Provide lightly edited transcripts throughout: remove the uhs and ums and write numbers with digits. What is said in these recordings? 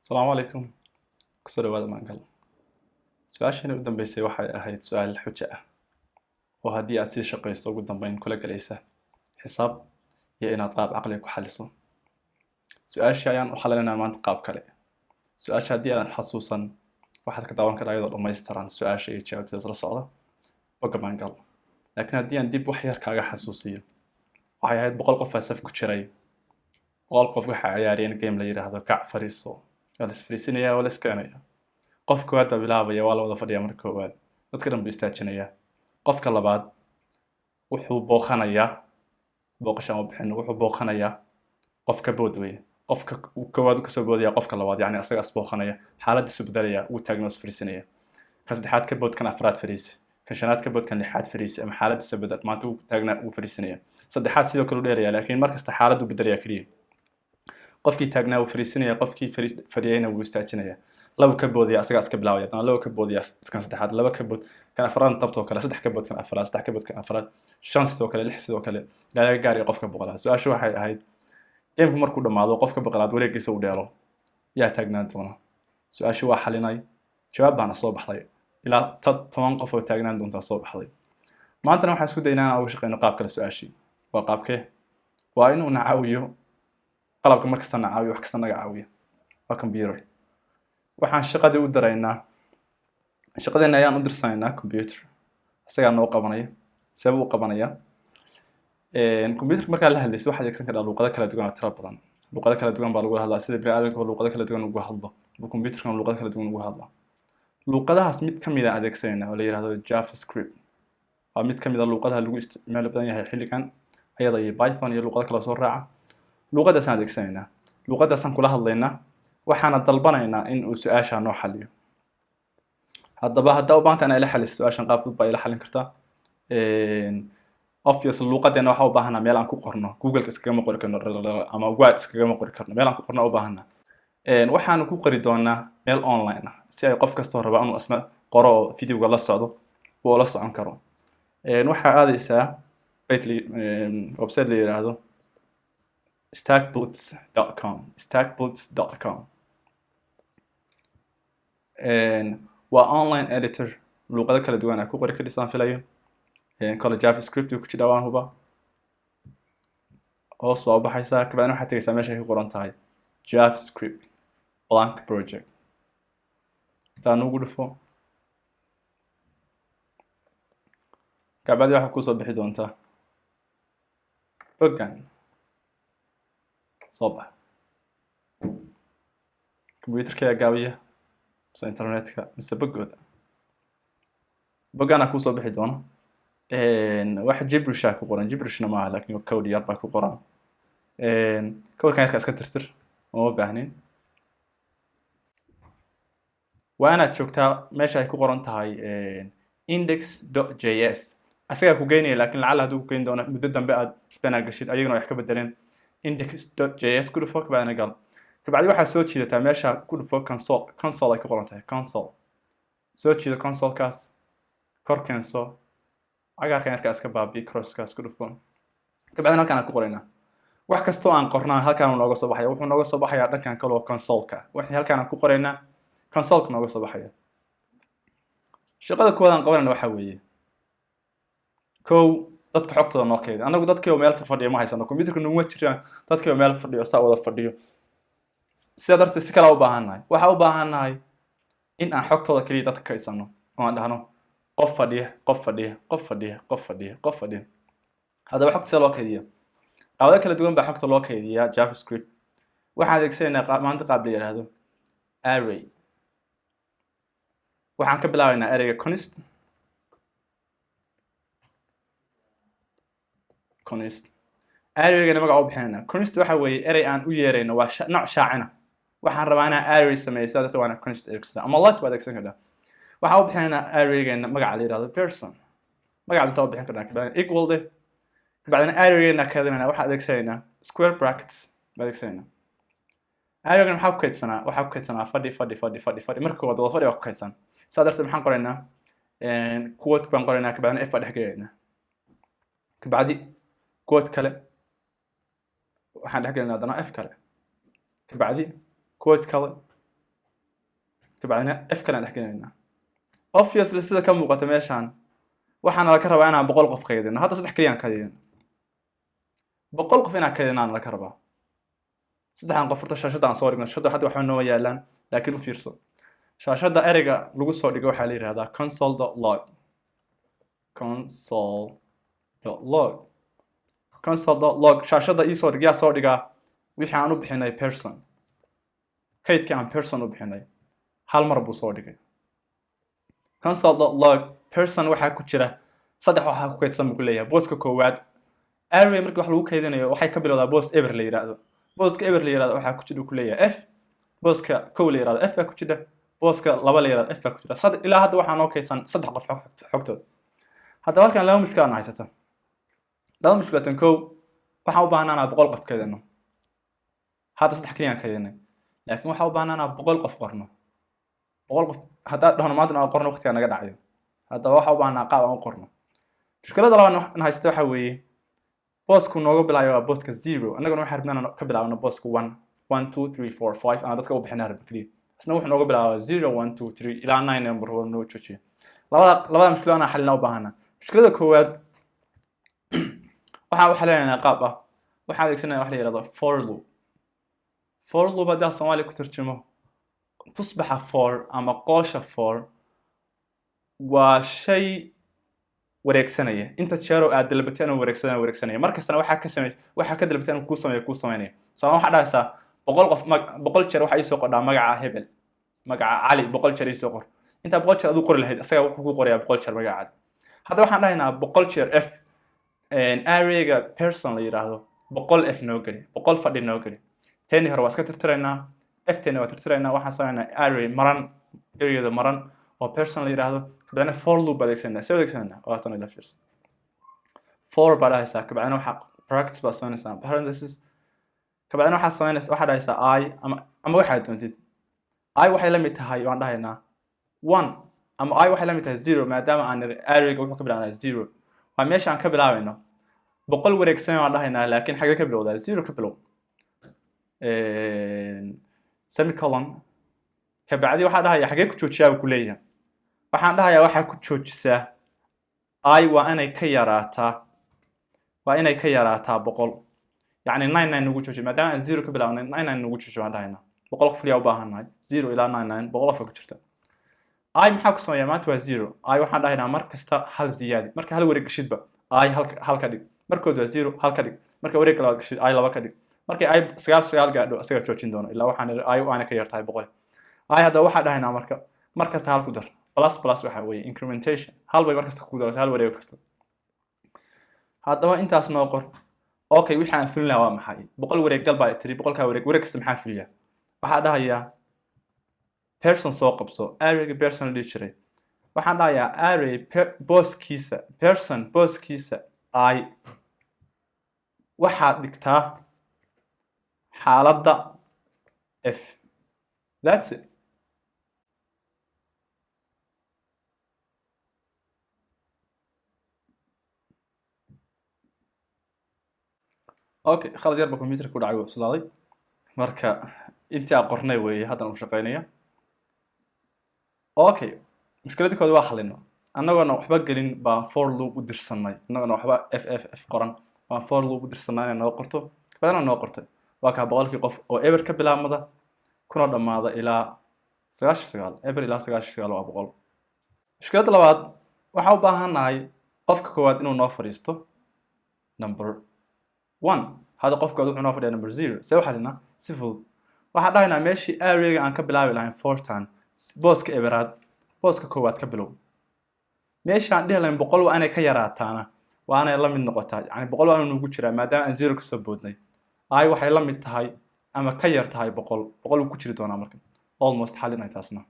السلام عليكم kusoo dhawaada maangal su-aashani u dambeysay waxay ahayd su-aal xujo ah oo haddii aad sii shaqayso ugu dambeyn kula galaysa xisaab iyo inaad qaab caqli ku xaliso su-aashii ayaan u xalinaynaa maanta qaab kale su-aasha haddii aadan xasuusan waxaad ka daawan karaa iyadoo dhammaystiran su-aasha iyo jawaabteeda la socda bogga maangal laakiin haddii aan dib wax yar kaaga xasuusiyo waxay ahayd 100 qof saf ku jiray 100 qof waxay ciyaareen game la yiraahdo kac fariiso waa la isfariisinaya waa la iskaanaya qofka koowaad baa bilaabaya waa la wada fadhiya marka koowaad dadka dhan buu istaajinaya qofka labaad wuxuu booqanayaa booqashaan u bixin wuxuu booqanayaa qofka bood weeye qofka koowaad ka soo boodaya qofka labaad yani asaga as booqanaya xaaladiisu bedelaya uu taagno isfariisinaya ka saddexaad ka bood kan afraad fariis kan shanaad ka bood kan lixaad fariis ama xaaladiisa bedel maanta uu taagna uu fariisinaya saddexaad sidoo kale u dheeraya laakiin markasta xaaladu bedelaya kaliya qofkii taagnaa uu fariisinaya qofkii fadhiyayna wuu istaajinaya laba ka boodaya asaga iska bilaabaya tan laba ka boodaya kan saddexaad laba ka bood kan afraad tabto kale saddex ka bood kan afraad saddex ka bood kan afraad shan sidoo kale lix sidoo kale ilaa laga gaariyo qofka boqolaad su-aashu waxay ahayd geemku markuu dhammaado qofka boqolaad wareegiisa u dheelo yaa taagnaan doona su-aashu waa xalinay jawaab baana soo baxday ilaa 10 qof oo taagnaan doonta soo baxday maantana waxaan isku daynaa inaan uga shaqeyno qaab kale su-aashii waa qaabkee waa inuu na caawiyo qalabka markasta na caawiyo wax kasta naga caawiyo waa computer waxaan shaqadii u diraynaa shaqadeena ayaan u dirsanaynaa computer isagaa noo qabanaya sabab u qabanaya computer markaa la hadlayso waxaad adeegsan kartaa luqado kala duwan oo tiro badan luqado kala duwan baa lagu hadlaa sida bini'aadamka luqado kala duwan ugu hadlo computerkan luqado kala duwan ugu hadla luqadahaas mid ka mid ah adeegsanayna oo la yiraahdo javascript waa mid ka mid ah luqadaha lagu isticmaalo badan yahay xilligan ayada iyo python iyo luqado kala soo raaca luqadaasaan adeegsanaynaa luqadaasaan kula hadlaynaa waxaana dalbanaynaa in uu su-aasha noo xaliyo haddaba haddaa u baahanta inaa ila xaliso su-aashan qaab fudud baa ila xalin kartaa obvious luqadeena waxaa u baahanaa meel aan ku qorno google iskagama qori karno ama word iskagama qori karno meel aan ku qorno u baahanaa waxaanu ku qori doonaa meel online ah si ay qof kastoo raba inuu isna qoro oo videoga la socdo uu la socon karo waxaa aadaysaa website la yiraahdo stackblitz.com waa online editor luqado kala duwan ah ku qori ka dhisaan filayo kale javascript ku jira waan huba hoos baa u baxaysaa kabacdina waxaad tegaysaa meesha ay ku qoran tahay javascript blank project taa nugu dhufo kabacdi waxaa kusoo bixi doontaa boggan soo bax computerka ayaa gaabiya mise internetka mise boggooda boggana kusoo bixi doona wax jibrusha ku qoran jibrishna maaha laakiin code yar baa ku qoran codekan yarka iska tirtir uma baahnin waa inaad joogtaa meesha ay ku qoran tahay index.js asagaa ku geynaya laakiin lacala hadduu ku geyn doono muddo dambe aad isbanaa gashid ayagana wax ka bedeleen index.js ku dhufo kabacdina gal kabacdi waxaa soo jiidataa meesha ku dhufo console ay ku qoran tahay console soo jiida consolekaas kor keenso cagaarkan yarka iska baabi'i crosskaas ku dhufo kabacdina halkaan aan ku qoraynaa wax kastoo aan qornaan halkaan nooga soo baxaya wuxuu nooga soo baxayaa dhankan kale oo consoleka wixii halkaan aan ku qoraynaa consoleka nooga soo baxaya shaqada koowaad aan qabanayna waxaa weeye kow dadka xogtooda noo keeda anagu dadkii oo meel fadhiyo ma haysano computerka nuguma jiraan dadkii oo meel fadhiyo saa wada fadhiyo sidaa darteed si kale u baahannahay waxaa u baahannahay in aan xogtooda keliya dadka ka haysano oo aan dhahno qof fadhiya qof fadhiya qof fadhiya qof fadhiya qof fadhiya haddaba xogta sida loo kaydiya qaabado kala duwan baa xogta loo kaydiyaa javascript waxaan adeegsanaynaa maanta qaab la yidhaahdo array waxaan ka bilaabaynaa ereyga const arraygana magaca u bixinayna const waxa weeye erey aan u yeerayno waa nooc shaacina waxaan rabaa inaan array sameeyo sidaa darteed waana const adeegsadaa ama lot waa adeegsan kartaa waxaan u bixinaynaa arraygana magaca la yidhahdo person magaca intaa u bixin karnaa kabacdina equal de kabacdina arraygana kaadinayna waxaan adeegsanaynaa square brackets baa adeegsanaynaa arraygana maxaa ku kaydsanaa waxaa ku kaydsanaa fadhi marka koowaad wada fadhi waa ku kaydsan sidaa darteed maxaan qoraynaa quote baan qoraynaa kabacdina f baa dhex gelaynaa kabacdi quote kale waxaan dhex gelinaa haddana f kale kabacdi quote kale kabacdina f kale aan dhex gelinaynaa obviously sida ka muuqata meeshaan waxaana laga rabaa inaan 100 qof kaydino hadda 3 kaliya aan kaydino 100 qof inaan kaydinaan laga rabaa saddexan qof furta shaashada aan soo dhigno shaashada hadda waxa noo yaalaan laakiin u fiirso shaashada ereyga lagu soo dhigo waxa la yiraahdaa console.log console.log shaashada ii soo dhig yaa soo dhigaa wixii aan u bixinay person kaydkii aan person u bixinay hal mar buu soo dhigay console.log person waxaa ku jira saddex waxaa ku kaydsan buu ku leeyahay booska koowaad array markii wax lagu kaydinayo waxay ka bilowdaa boos ever la yiraahdo booska ever la yiraahdo waxaa ku jira ku leeyahay f booska kow la yiraahdo f baa ku jira booska laba la yiraahdo f baa ku jira ilaa hadda waxaa noo kaydsan saddex qof xogtooda hadda halkan laba mushkil aan haysata laba mushkilatan kow waxaan u baahnaanaa 100 qof kaydino hadda saddex kaliya aan kaydinay laakiin waxaan u baahnaanaa 100 qof qorno 100 qof hadda dhahno maanta aan qorno waqtiga naga dhacayo hadda waxaan u baahnaa qaab aan u qorno mushkilada labaad aan haysto waxa weeye boosku nooga bilaayo waa booska 0 annaguna waxaan rabnaa ka bilaabno booska 1 1 2 3 4 5 aan dadka u bixinaa rabno kaliya isna wuxuu nooga bilaabaa 0 1 2 3 ilaa 9 number oo noo joojiyo labada mushkilada aan xalina u baahnaa mushkilada koowaad waxaan u xalinaynaa qaab ah waxaan adeegsanaynaa wax la yiraahdo for loop haddii Soomaali ku tarjumo tusbaxa for ama qoosha for waa shay wareegsanaya inta jeero aad dalbateen oo wareegsanaya markastana waxa ka dalbateen ku sameeyo soo waxa dhahaysaa 100 qof 100 jeer waxa ay soo qodhaa magaca hebel magaca cali 100 jeer ay soo qor inta 100 jeer aad u qori lahayd asaga wuxuu ku qorayaa 100 jeer magaca hadda waxaan dhahaynaa 100 jeer f arrayga person la yiraahdo 100 f noo gali 100 fadhi noo gali tani hore waa iska tirtiraynaa f tani waa tirtiraynaa waxaan sameeynaa array maran ereyada maran oo person la yiraahdo kabacdina for loop adeegsanaa waa tan ila fiirso for baa haysaa kabacdina waxa practice baa sameynaysaa parenthesis kabacdina waxa sameynaysaa waxa dhahaysaa I ama waxa doontid I waxay la mid tahay waan dhahaynaa 1 ama I waxay la mid tahay 0 maadaama aan arrayga wuxuu ka bilaabaa 0 waa meesha aan ka bilaabayno 100 wareegsan waan dhahaynaa laakiin xagee ka bilowdaa 0 ka bilow semicolon kabacdi waxa dhahayaa xagee ku joojiyaa ku leeyahay waxaan dhahayaa waxa ku joojisaa I waa inay ka yaraataa 100 يعني 99 nagu joojiyo maadaama aan 0 ka bilaabnay 99 nagu joojiyo waan dhahaynaa 100 qof liya u baahannahay 0 ilaa 99 100 qof ku jirta I maxaa ku sameeyaa maanta waa 0 I waxaan dhahaynaa mar kasta hal ziyaadi marka hal wareeg gashidba I hal ka dhig markood waa 0 hal ka dhig marka wareeg labaad gashid I laba ka dhig markay I 9 gaadho asaga joojin doono ilaa waxaan I waana ka yartahay 100 I hadda waxaan dhahaynaa mar kasta hal ku dar plus waxa weeye incrementation hal bay mar kasta ku daraysaa hal wareeg kasta haddaba intaas noo qor okay waxaan filnaa waa maxay 100 wareeg gal baa tiri 100 ka wareeg kasta maxaa filiya waxa dhahayaa person soo qabso array person la jiray waxaan dhahayaa array person booskiisa I waxa dhigtaa xaaladda f that's it okay khalad yar ba computer ku dhacay waslaaday marka intii aan qornay weeye haddana u shaqeynaya okay mushkiladii kooda waa xalino annaguna waxba gelin baa for loop u dirsanay annaguna waxba f qoran baa for loop u dirsanay inay noo qorto badana noo qortay waa ka boqolkii qof oo ever ka bilaabmada kuna dhamaada ilaa 99 ever ilaa 99 waa 100 mushkilada labaad waxa u baahanahay qofka koowaad inuu noo fariisto number 1 هذا قف قاعد وحنا في number 0 سوي حلنا سيفل واحد راينا ماشي array عن كبلاوي لاين فورتان بوسك إبراد بوسك كوات كبلو ماشي عندي لين بقولوا أنا كيرات أنا وأنا يلا من نقطة يعني بقولوا أنا نقول شراء ما دام 0 كسبودني أي واحد يلا من تهاي أما كيرت هاي بقولوا كشري أنا مركب almost حلنا يتاسنا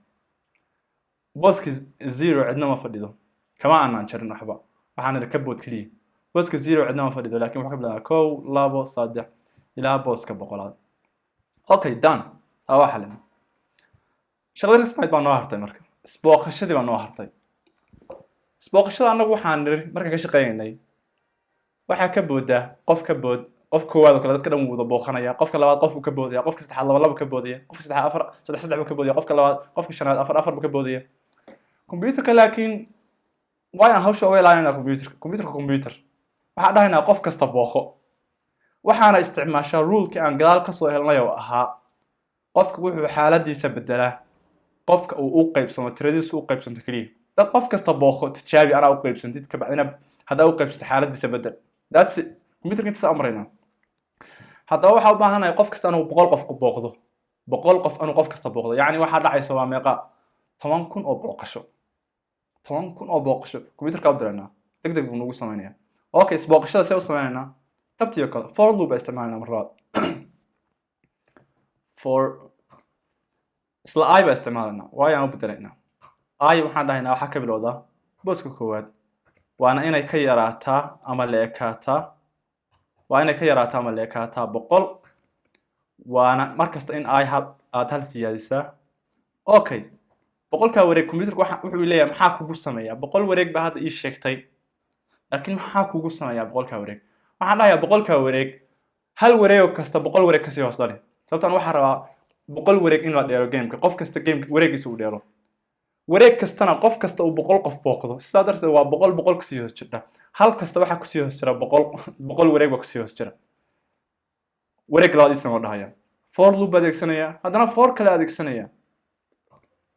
بوسك 0 عندنا ما فديده كمان أنا نشرنا حبا وحنا نركبه كلي بوسك 0 عندنا ما فديده لكن وحنا بلا كو لابو صادق إلى بوسك بقولات أوكي دان أو حلنا شغلنا سمعت بانو هرتاي مركب سبوقشدي بانو هرتاي سبوقشada anagu waxaan marka ka shaqeynay waxa ka booda qof qof koowaad oo kale dadka dhan wuu wada booqanaya qofka labaad qof uu ka boodaya qofka saddexaad laba ka boodaya qofka saddexaad afar saddex buu ka boodaya qofka labaad qofka shanaad afar buu ka boodaya computerka laakiin waa aan hawsha uga ilaalinaa computer waxaan dhahaynaa qof kasta booqo waxaana isticmaashaa rulekii aan gadaal kasoo helnay oo ahaa qofka wuxuu xaaladiisa bedelaa qofka uu u qaybsamo tiradiisu u qaybsanto keliya dad qof kasta booqo tijaabi anaa u qaybsantid kabacdina haddaa u qaybsato xaaladiisa bedel that's it computerka intaas amraynaa haddaba waxaa u baahanahay qof kasta anuu 100 qof ku booqdo 100 qof anuu qof kasta booqdo yacni waxaa dhacaysa waa meeqa 10,000 oo booqasho 10,000 oo booqasho computerka u diraynaa degdeg buu nagu samaynayaa okay isbooqashada see u sameynaynaa tabtiyo kale for loop baa isticmaalnaa mar labaad for isla I baa isticmaalnaa waayaan u bedelaynaa I waxaan dhahaynaa waxaa ka bilowdaa booska koowaad waana inay ka yaraataa ama la ekaataa waa inay ka yaraataa ama la ekaataa 100 waana markasta in I aad hal siyaadisaa okay 100ka wareeg computerka wuxuu leeyahay maxaa kugu sameeyaa 100 wareeg baa hadda ii sheegtay laakiin maxaa kugu sameeyaa 100ka wareeg waxaan dhahayaa 100ka wareeg hal wareeg kasta 100 wareeg kasii hoos dhali sababtan waxaa rabaa 100 wareeg in la dheero gameka qof kasta gameka wareegiisa uu dheero wareeg kastana qof kasta uu 100 qof booqdo sidaa darteed waa 100 kasii hoos jira hal kasta waxaa kusii hoos jira 100 wareeg baa kusii hoos jira wareeg labaadiisana waa dhahaya for loop adeegsanaya haddana for kale adeegsanaya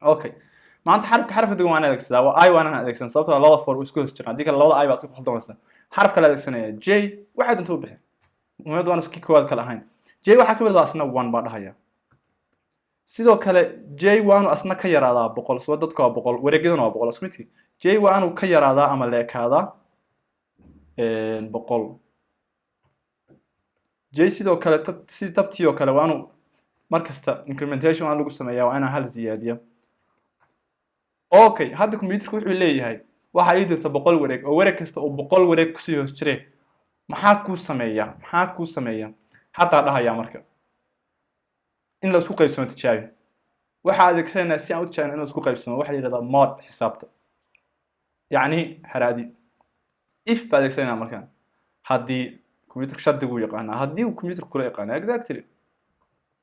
okay maanta xarafka duwan waan adeegsadaa waa I waan adeegsan sababtoo ah labada for isku hoos jiraan hadii kale labada I baa isku khaldamaysa xaraf kale adeegsanaya J waxa inta u bixin muhiimad waan isku koowaad kale ahayn J waxa ka bilowdaa asna 1 baa dhahaya sidoo kale J waanu asna ka yaraadaa 100 soo dadka waa 100 wareegyaduna waa 100 isku midkii J waanu ka yaraadaa ama la ekaadaa 100 J sidoo kale si tabtiyo kale waanu markasta incrementation aan lagu sameeyaa waa inaan hal ziyaadiyo okay hadda computerku wuxuu leeyahay waxa ay dirta 100 wareeg oo wareeg kasta oo 100 wareeg ku sii hoos jiray maxaa ku sameeyaa hatta dhahaya marka in la isku qaybsamo tijaabi waxa adeegsanayna si aan u tijaabino in la isku qaybsamo waxa la yiraahdaa mod xisaabta yacni haraadi if baa adeegsanayna markaan haddii computerka shardigu yaqaana haddii uu computerku kula yaqaana exactly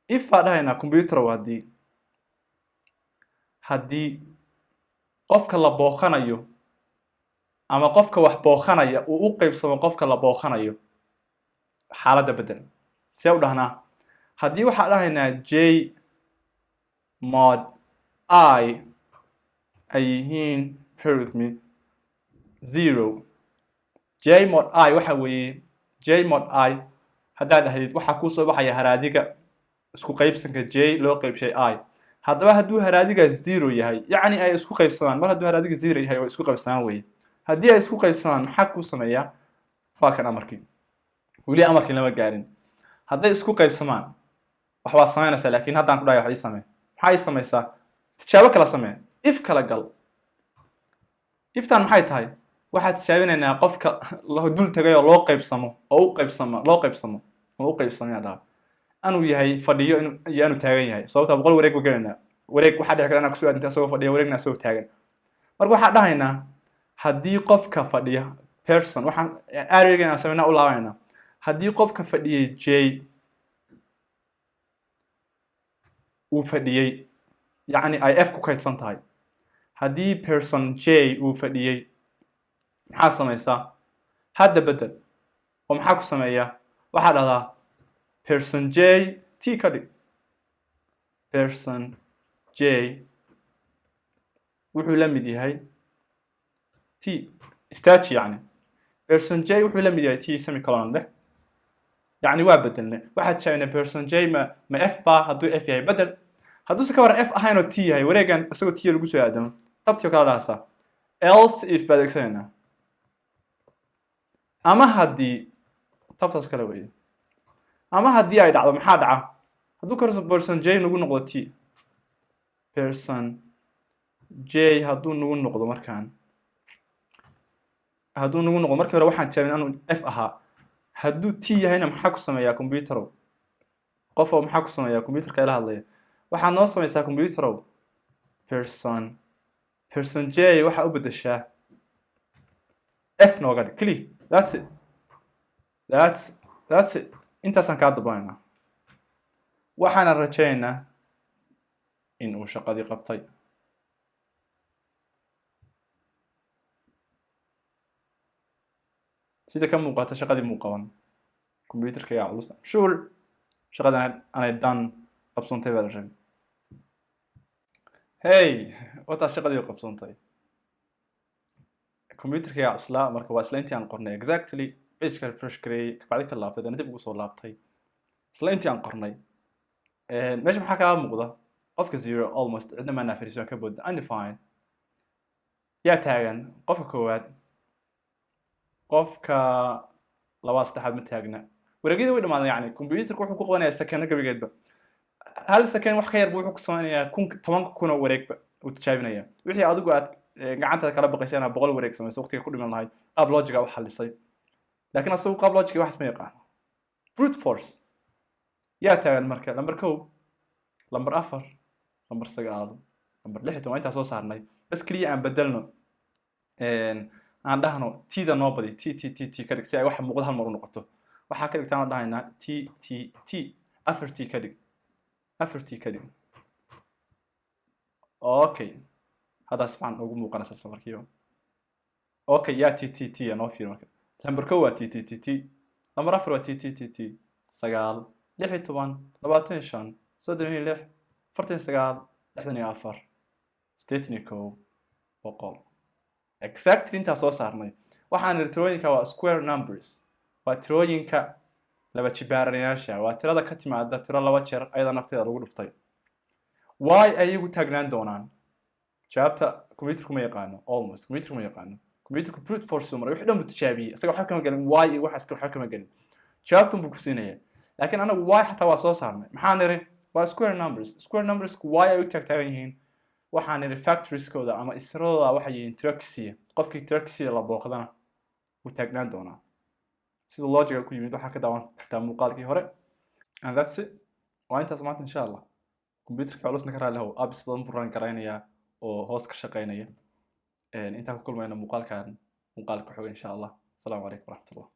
if baa dhahayna computer haddii qofka la booqanayo ama qofka wax booqanaya uu u qaybsamo qofka la booqanayo xaaladda bedel see u dhahnaa haddii waxaa dhahaynaa J mod I ay yihiin bear with me 0 J mod I waxa weeye J mod I haddaad dhahdid waxaa kuu soo baxaya haraadiga isku qaybsanka J loo qaybshay I haddaba hadduu haraadiga 0 yahay yacni ay isku qaybsamaan mar hadduu haraadiga 0 yahay oo isku qaybsamaan weeye haddii ay isku qaybsamaan maxaa kuu sameeyaa waa kan amarkii weli amarkii lama gaarin hadday isku qaybsamaan wax waa samaynaysaa laakiin haddaan ku dhahay wax ii samee maxaa ii samaysaa tijaabo kala samee if kala gal iftaan maxay tahay waxaad tijaabinaynaa qofka dul tagay oo loo qaybsamo anuu yahay fadhiyo iyo anuu taagan yahay sababta 100 wareeg galanaa wareeg waxa dhici kara inaan ku soo aadinta asagoo fadhiyo wareegna asagoo taagan marka waxa dhahaynaa haddii qofka fadhiya person waxaan arraygan sameynaa u laabanayna haddii qofka fadhiyay J uu fadhiyay yacni ay F ku kaydsan tahay haddii person J uu fadhiyay maxaa samaysaa hadda bedel oo maxaa ku sameeyaa waxaa dhahdaa person J T ka dhig person J wuxuu la mid yahay T statue يعني person J wuxuu la mid yahay T semicolon leh يعني waa bedelne waxaad sheegnay person J ma F ba hadduu F yahay bedel hadduu si ka waran F ahayn oo T yahay wareegan isagoo T lagu soo aadamo tabtiyo kala dhaasa else if baad adeegsanayna ama haddii tabtaas kala weeye ama haddii ay dhacdo maxaa dhaca hadduu ka person J nagu noqdo T person J hadduu nagu noqdo markaan markii hore waxaan jeebin inuu F ahaa hadduu T yahayna maxaa ku sameeyaa computerow qof oo maxaa ku sameeyaa computerka ila hadlaya waxaa noo samaysaa computerow person J waxa u bedeshaa F nooga dhig kali that's it intaasaan kaa dabaynaa waxaana rajaynaynaa in uu shaqadii qabtay sida ka muuqata shaqadii muu qaban computerka ayaa culus sure shaqadan aanay dhan qabsoontay baa la rabay hey wataa shaqadii qabsoontay computerka ayaa cuslaa marka waa isla intii aan qornay exactly pageka refresh gareeyey kabacdi ka laabtay dana dib ugu soo laabtay isla intii aan qornay meesha maxaa kala muuqda qofka zero almost cidna ma naafiriso ka booda undefined yaa taagan qofka koowaad qofka labaad saddexaad ma taagna wareegyada way dhamaadeen yani computerku wuxuu ku qabanayaa sakana gabigeedba hal sakan wax ka yar buu wuxuu ku sameynayaa 10,000 oo wareegba uu tijaabinaya wixii adigu aad gacantaada kala baqaysa inaad 100 wareeg samayso waqtiga ku dhiman lahayd qaab logic u xalisay laakiin asagu qaab logic wax ma yaqaan brute force yaa taagan marka number 1 number 4 number 9 number 6 inta soo saarnay bas kaliya aan bedelno aan dhahno tida noo badi t ka dhig si ay wax muuqda hal mar u noqoto waxa ka dhigtaan dhahaynaa t afar t ka dhig afar t ka dhig okay hada sifan ugu muuqanaysa isla markiiba okay yaa t noo fiir marka number 1 waa t number 4 waa t 9 16 25 36 49 64 81 boqol exactly inta soo saarnay waxaan tirooyinka waa square numbers waa tirooyinka laba jibaaranayaasha waa tirada ka timaada tiro laba jeer ayada nafteeda lagu dhuftay why ayagu taagnaan doonaan jawaabta computerku ma yaqaano almost computerku ma yaqaano computerku brute force umar wixii dhan buu tijaabiyey isaga waxa kama galin why iyo waxa iska waxa kama galin jawaabtu buu ku siinaya laakiin anagu why xataa waa soo saarnay maxaan niri waa square numbers why ay u taagtaagan yihiin waxaan niri factorieskoda ama isradooda waxa yihiin traxia qofkii traxia la booqdana uu taagnaan doonaa sida logic ku yimid waxa ka daawan kartaa muuqaalkii hore and that's it waa intaas maanta insha Allah computerka culusna ka raali lahow apps badan buu run garaynaya oo hoos ka shaqeynaya inta ku kulmayna muuqaalka xog insha Allah assalamu alaykum warahmatullahi